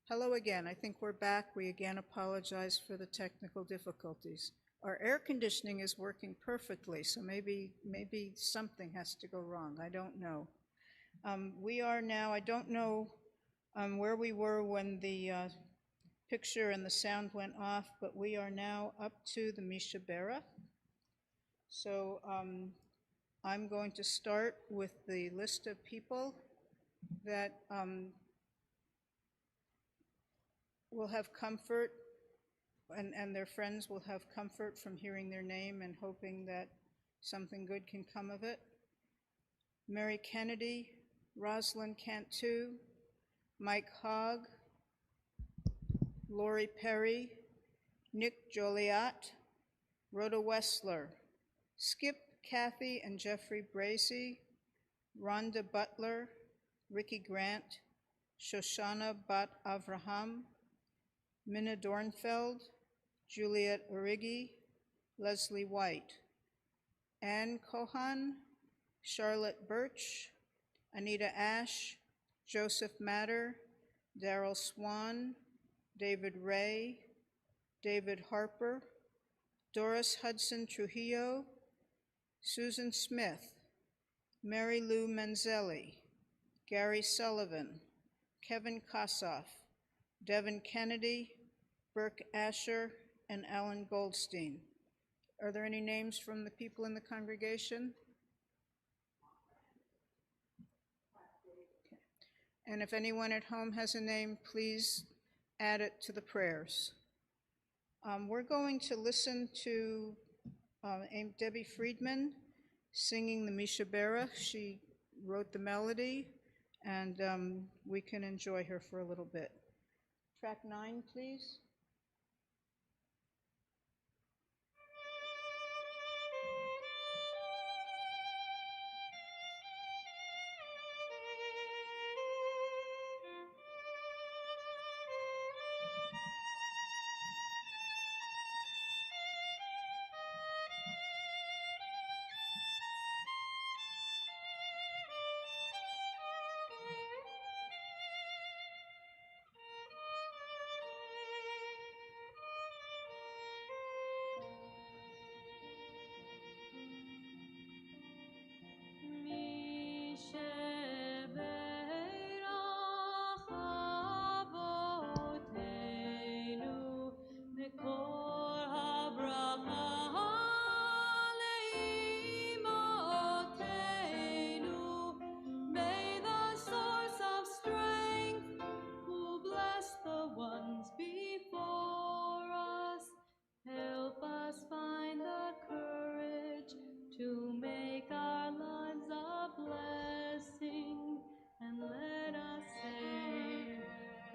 Hello again. I think we're back. We again apologize for the technical difficulties. Our air conditioning is working perfectly, so maybe something has to go wrong. I don't know. We are now, I don't know where we were when the picture and the sound went off, but we are now up to the Mishabera. So I'm going to start with the list of people that will have comfort and their friends will have comfort from hearing their name and hoping that something good can come of it. Mary Kennedy, Rosalind Cantu, Mike Hogg, Lori Perry, Nick Joliat, Rhoda Wessler, Skip, Kathy and Jeffrey Bracy, Rhonda Butler, Ricky Grant, Shoshana Bat Avraham, Minna Dornfeld, Juliet Origi, Leslie White, Ann Cohan, Charlotte Birch, Anita Ash, Joseph Matter, Darrell Swan, David Ray, David Harper, Doris Hudson Trujillo, Susan Smith, Mary Lou Manzelli, Gary Sullivan, Kevin Kossoff, Devin Kennedy, Burke Asher, and Alan Goldstein. Are there any names from the people in the congregation? Okay. And if anyone at home has a name, please add it to the prayers. We're going to listen to Debbie Friedman singing the Mishabera. She wrote the melody, and we can enjoy her for a little bit. Track 9, please. To make our lives a blessing, and let us say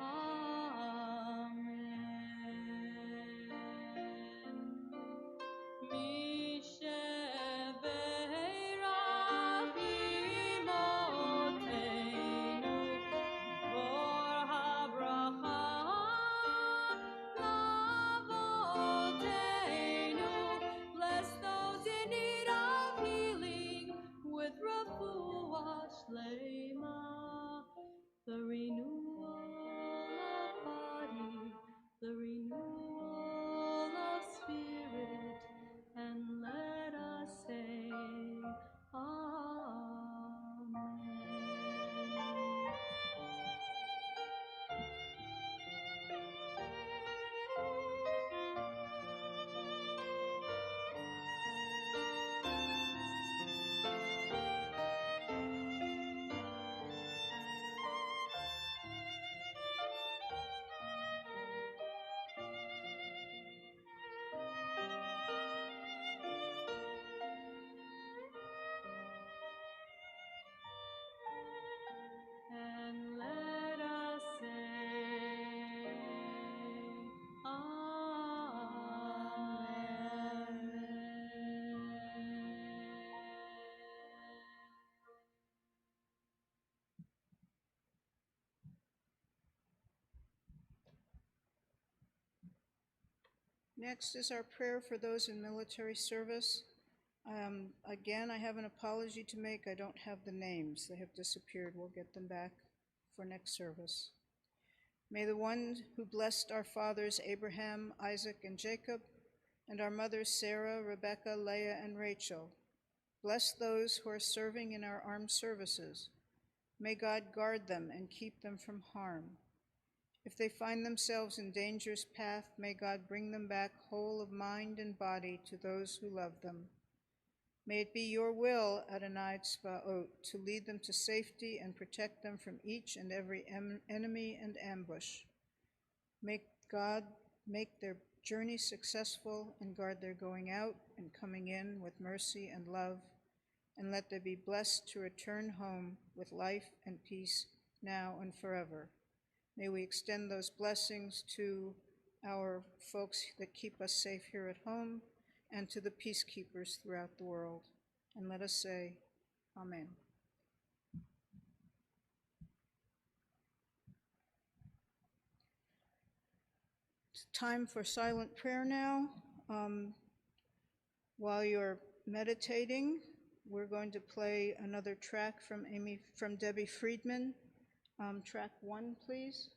Amen. Misheberach imotenu, kor habracha lavotenu. Bless those in need of healing with refuah shlema, the renewal of body, the renewal of spirit, and let us say Amen. And let us say Next is our prayer for those in military service. Again, I have an apology to make. I don't have the names. They have disappeared. We'll get them back for next service. May the one who blessed our fathers Abraham, Isaac, and Jacob, and our mothers Sarah, Rebekah, Leah, and Rachel, bless those who are serving in our armed services. May God guard them and keep them from harm. If they find themselves in danger's path, may God bring them back whole of mind and body to those who love them. May it be your will, Adonai Tzvaot, to lead them to safety and protect them from each and every enemy and ambush. May God make their journey successful and guard their going out and coming in with mercy and love, and let them be blessed to return home with life and peace now and forever. May we extend those blessings to our folks that keep us safe here at home and to the peacekeepers throughout the world. And let us say, Amen. It's time for silent prayer now. While you're meditating, we're going to play another track from Debbie Friedman. Track 1, please.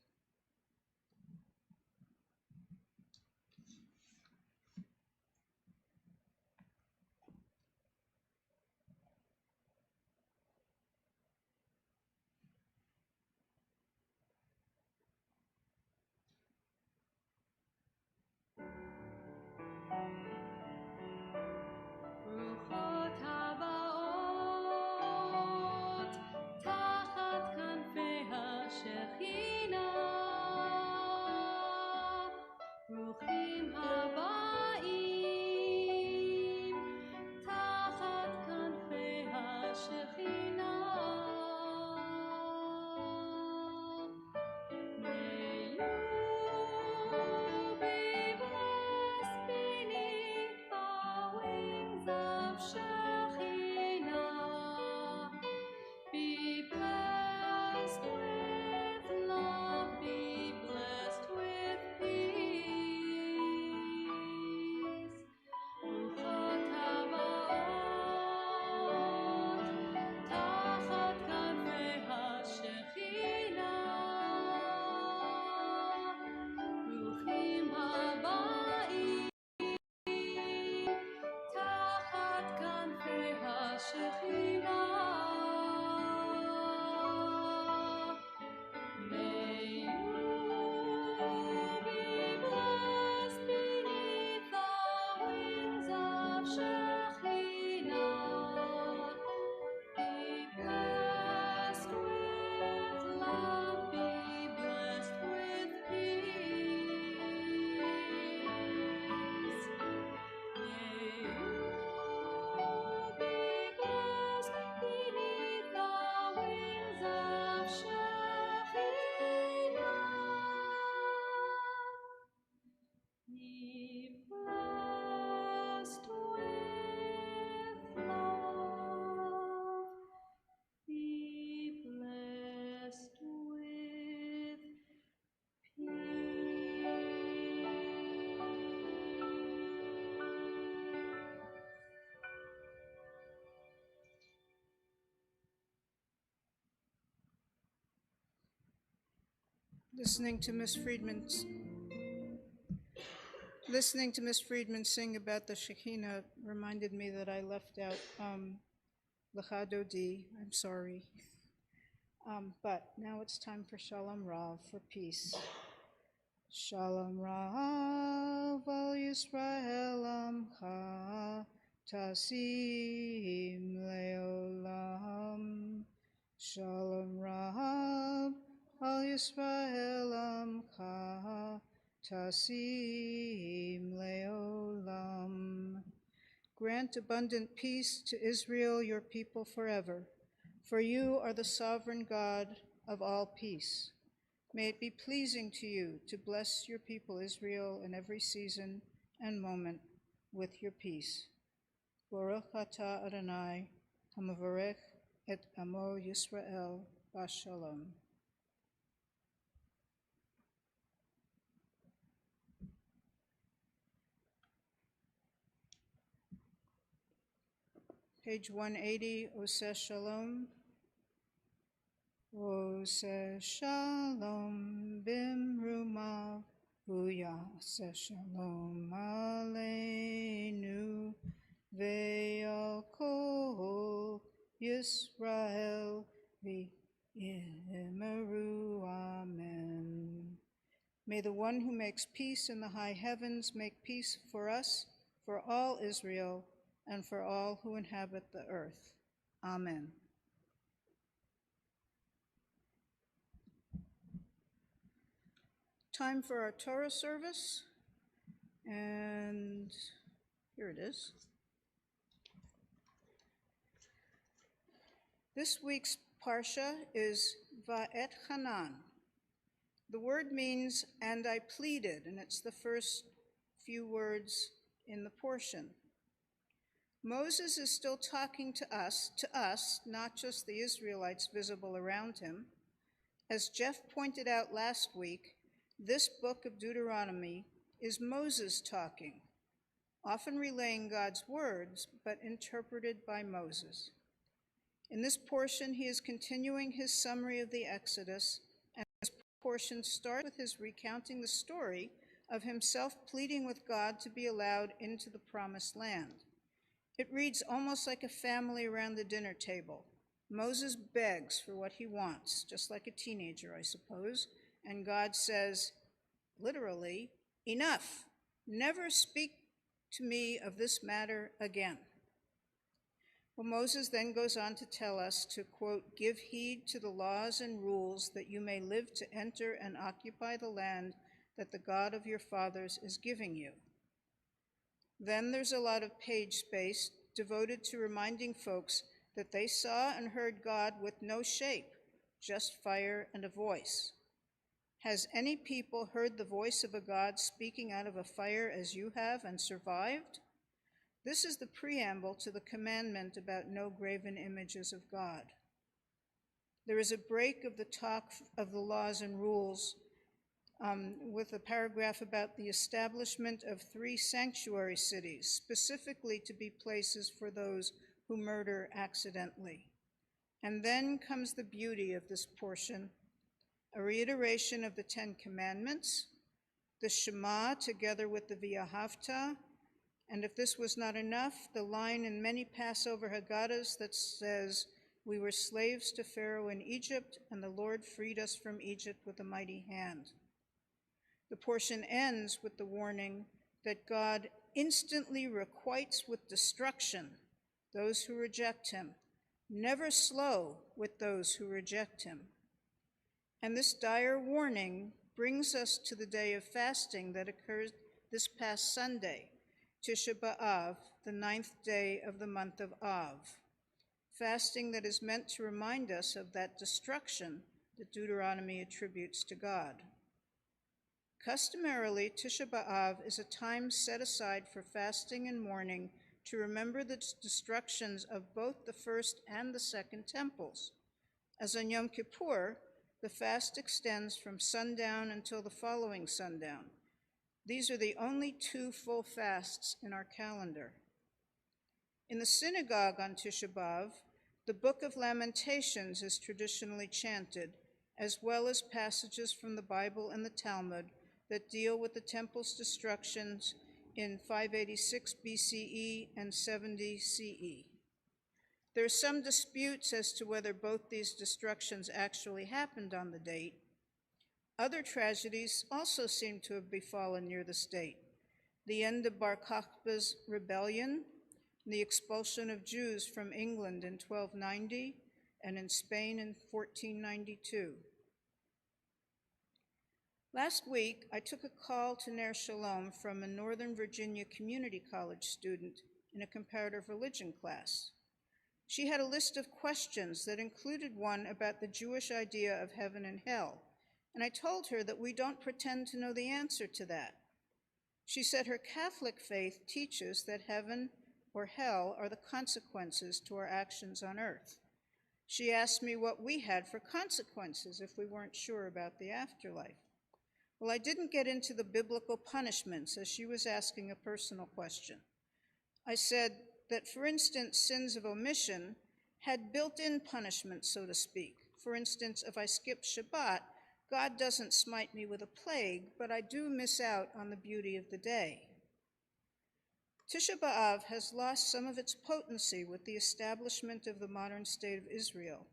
ברוכות הבאות תחת כנפי השכינה, ברוכים הבאים תחת כנפי השכינה. May you be blessed beneath the wings of Shekhinah. Be blessed with love, be blessed with peace. ברוכות הבאות תחת כנפי השכינה, ברוכים הבאים תחת כנפי השכינה. May you be blessed beneath the wings of Shekhinah. Be blessed with love, be blessed with peace. May you be blessed beneath the wings of Shekhinah. Be blessed with love, be blessed with Listening to Miss Friedman sing about the Shekinah reminded me that I left out Lecha Dodi. I'm sorry. But now it's time for Shalom Rav, for peace. Shalom Rav al Yisrael Amcha Tasim Leolam. Shalom Rav al Yisrael Amcha Tasim Leolam. Grant abundant peace to Israel, your people forever, for you are the sovereign God of all peace. May it be pleasing to you to bless your people Israel in every season and moment with your peace. Baruch atah Adonai, hamavarech et amo Yisrael b'shalom. Page 180, Oseh Shalom. Oseh Shalom bim Shalomav, Uyase Shalom Aleinu, Ve'al Kol Yisrael V'yimeru. Amen. May the one who makes peace in the high heavens make peace for us, for all Israel, and for all who inhabit the earth. Amen. Time for our Torah service, and here it is. This week's Parsha is Va'et Hanan. The word means, and I pleaded, and it's the first few words in the portion. Moses is still talking to us, not just the Israelites visible around him. As Jeff pointed out last week, this book of Deuteronomy is Moses talking, often relaying God's words, but interpreted by Moses. In this portion, he is continuing his summary of the Exodus, and this portion starts with his recounting the story of himself pleading with God to be allowed into the promised land. It reads almost like a family around the dinner table. Moses begs for what he wants, just like a teenager, I suppose, and God says, literally, enough, never speak to me of this matter again. Well, Moses then goes on to tell us to, quote, give heed to the laws and rules that you may live to enter and occupy the land that the God of your fathers is giving you. Then there's a lot of page space devoted to reminding folks that they saw and heard God with no shape, just fire and a voice. Has any people heard the voice of a God speaking out of a fire as you have and survived? This is the preamble to the commandment about no graven images of God. There is a break of the talk of the laws and rules with a paragraph about the establishment of 3 sanctuary cities, specifically to be places for those who murder accidentally. And then comes the beauty of this portion, a reiteration of the 10 Commandments, the Shema together with the V'ahavta, and if this was not enough, the line in many Passover Haggadahs that says, we were slaves to Pharaoh in Egypt, and the Lord freed us from Egypt with a mighty hand. The portion ends with the warning that God instantly requites with destruction those who reject him, never slow with those who reject him. And this dire warning brings us to the day of fasting that occurred this past Sunday, Tisha B'Av, the 9th day of the month of Av, fasting that is meant to remind us of that destruction that Deuteronomy attributes to God. Customarily, Tisha B'Av is a time set aside for fasting and mourning to remember the destructions of both the first and the second temples. As on Yom Kippur, the fast extends from sundown until the following sundown. These are the only 2 full fasts in our calendar. In the synagogue on Tisha B'Av, the Book of Lamentations is traditionally chanted, as well as passages from the Bible and the Talmud that deal with the temple's destructions in 586 BCE and 70 CE. There are some disputes as to whether both these destructions actually happened on the date. Other tragedies also seem to have befallen near the state. The end of Bar Kokhba's rebellion, the expulsion of Jews from England in 1290, and in Spain in 1492. Last week, I took a call to Ner Shalom from a Northern Virginia Community College student in a comparative religion class. She had a list of questions that included one about the Jewish idea of heaven and hell, and I told her that we don't pretend to know the answer to that. She said her Catholic faith teaches that heaven or hell are the consequences to our actions on earth. She asked me what we had for consequences if we weren't sure about the afterlife. Well, I didn't get into the biblical punishments as she was asking a personal question. I said that, for instance, sins of omission had built-in punishment, so to speak. For instance, if I skipped Shabbat, God doesn't smite me with a plague, but I do miss out on the beauty of the day. Tisha B'Av has lost some of its potency with the establishment of the modern state of Israel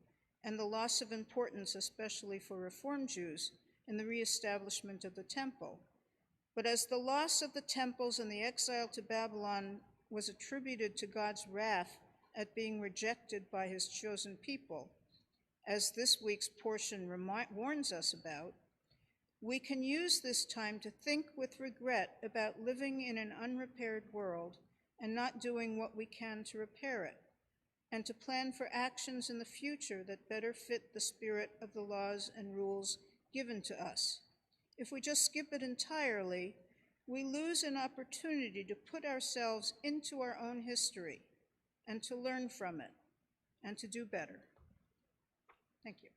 and the loss of importance, especially for Reform Jews, in the reestablishment of the temple. But as the loss of the temples and the exile to Babylon was attributed to God's wrath at being rejected by his chosen people, as this week's portion warns us about, we can use this time to think with regret about living in an unrepaired world and not doing what we can to repair it, and to plan for actions in the future that better fit the spirit of the laws and rules given to us. If we just skip it entirely, we lose an opportunity to put ourselves into our own history and to learn from it and to do better. Thank you.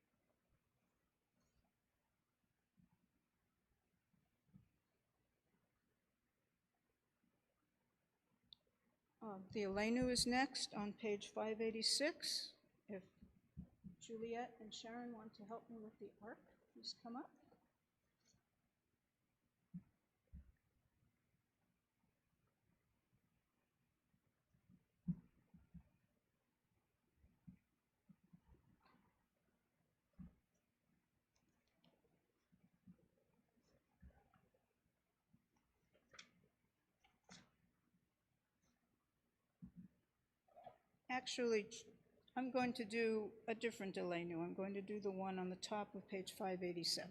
The Aleinu is next on page 586. If Juliet and Sharon want to help me with the ark, please come up. Actually, I'm going to do a different Aleinu. I'm going to do the one on the top of page 587.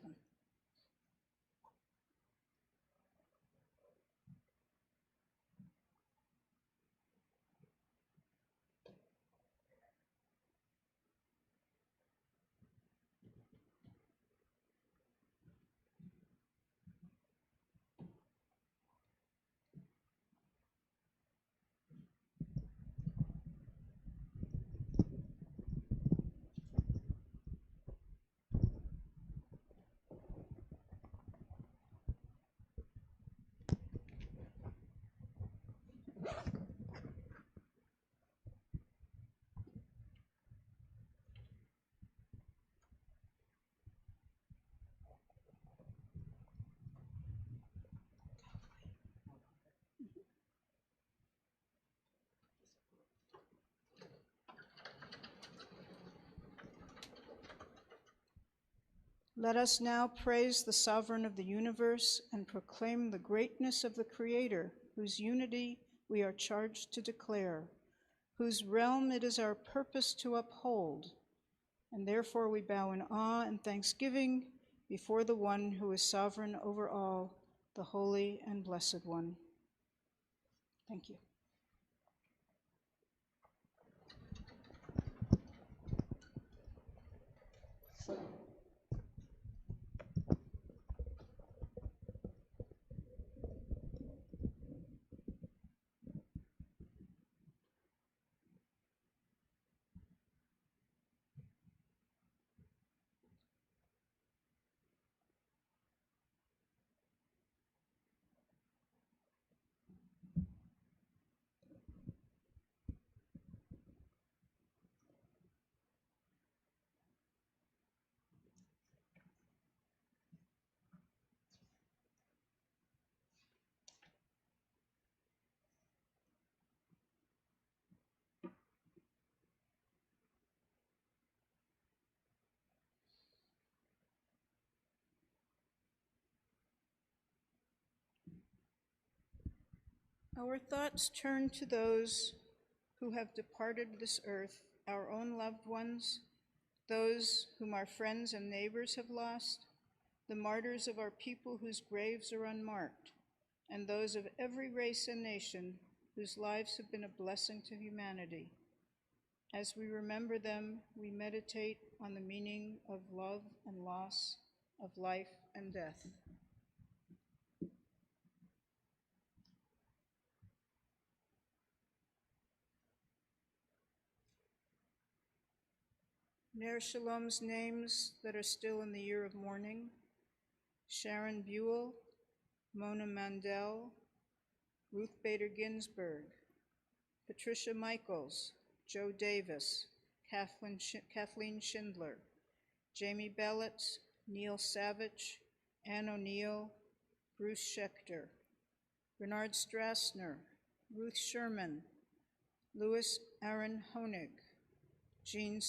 Let us now praise the Sovereign of the universe and proclaim the greatness of the Creator, whose unity we are charged to declare, whose realm it is our purpose to uphold. And therefore we bow in awe and thanksgiving before the one who is sovereign over all, the Holy and Blessed One. Thank you. Our thoughts turn to those who have departed this earth, our own loved ones, those whom our friends and neighbors have lost, the martyrs of our people whose graves are unmarked, and those of every race and nation whose lives have been a blessing to humanity. As we remember them, we meditate on the meaning of love and loss, of life and death. Ner Shalom's names that are still in the year of mourning: Sharon Buell, Mona Mandel, Ruth Bader Ginsburg, Patricia Michaels, Joe Davis, Kathleen Schindler, Jamie Bellitz, Neil Savage, Ann O'Neill, Bruce Schechter, Bernard Strassner, Ruth Sherman, Louis Aaron Honig, Jean